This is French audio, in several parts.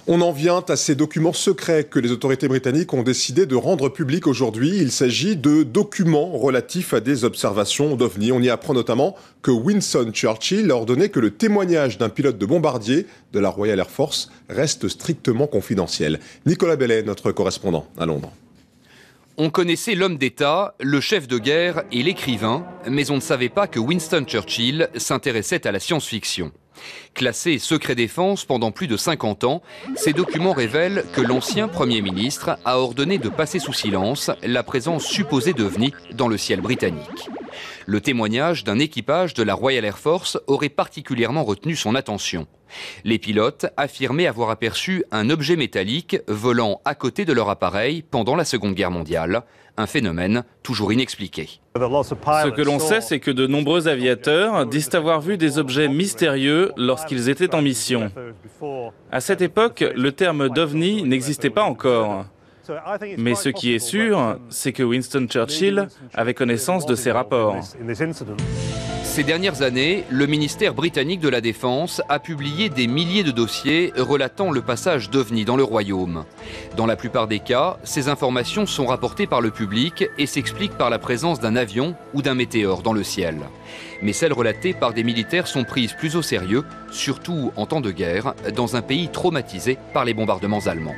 On en vient à ces documents secrets que les autorités britanniques ont décidé de rendre publics aujourd'hui. Il s'agit de documents relatifs à des observations d'OVNI. On y apprend notamment que Winston Churchill a ordonné que le témoignage d'un pilote de bombardier de la Royal Air Force reste strictement confidentiel. Nicolas Bellet, notre correspondant à Londres. On connaissait l'homme d'État, le chef de guerre et l'écrivain, mais on ne savait pas que Winston Churchill s'intéressait à la science-fiction. Classés secret défense pendant plus de 50 ans, ces documents révèlent que l'ancien Premier ministre a ordonné de passer sous silence la présence supposée d'OVNI dans le ciel britannique. Le témoignage d'un équipage de la Royal Air Force aurait particulièrement retenu son attention. Les pilotes affirmaient avoir aperçu un objet métallique volant à côté de leur appareil pendant la Seconde Guerre mondiale, un phénomène toujours inexpliqué. Ce que l'on sait, c'est que de nombreux aviateurs disent avoir vu des objets mystérieux lorsqu'ils étaient en mission. À cette époque, le terme d'OVNI n'existait pas encore. Mais ce qui est sûr, c'est que Winston Churchill avait connaissance de ces rapports. Ces dernières années, le ministère britannique de la Défense a publié des milliers de dossiers relatant le passage d'OVNI dans le royaume. Dans la plupart des cas, ces informations sont rapportées par le public et s'expliquent par la présence d'un avion ou d'un météore dans le ciel. Mais celles relatées par des militaires sont prises plus au sérieux, surtout en temps de guerre, dans un pays traumatisé par les bombardements allemands.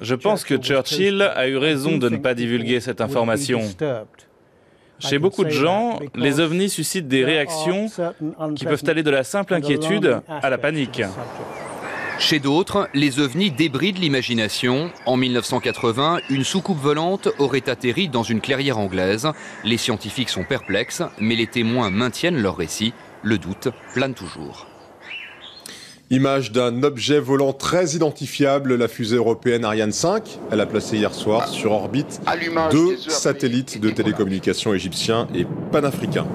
Je pense que Churchill a eu raison de ne pas divulguer cette information. Chez beaucoup de gens, les ovnis suscitent des réactions qui peuvent aller de la simple inquiétude à la panique. Chez d'autres, les ovnis débrident l'imagination. En 1980, une soucoupe volante aurait atterri dans une clairière anglaise. Les scientifiques sont perplexes, mais les témoins maintiennent leur récit. Le doute plane toujours. Image d'un objet volant très identifiable, la fusée européenne Ariane 5. Elle a placé hier soir sur orbite 2 satellites de télécommunications égyptiens et panafricains.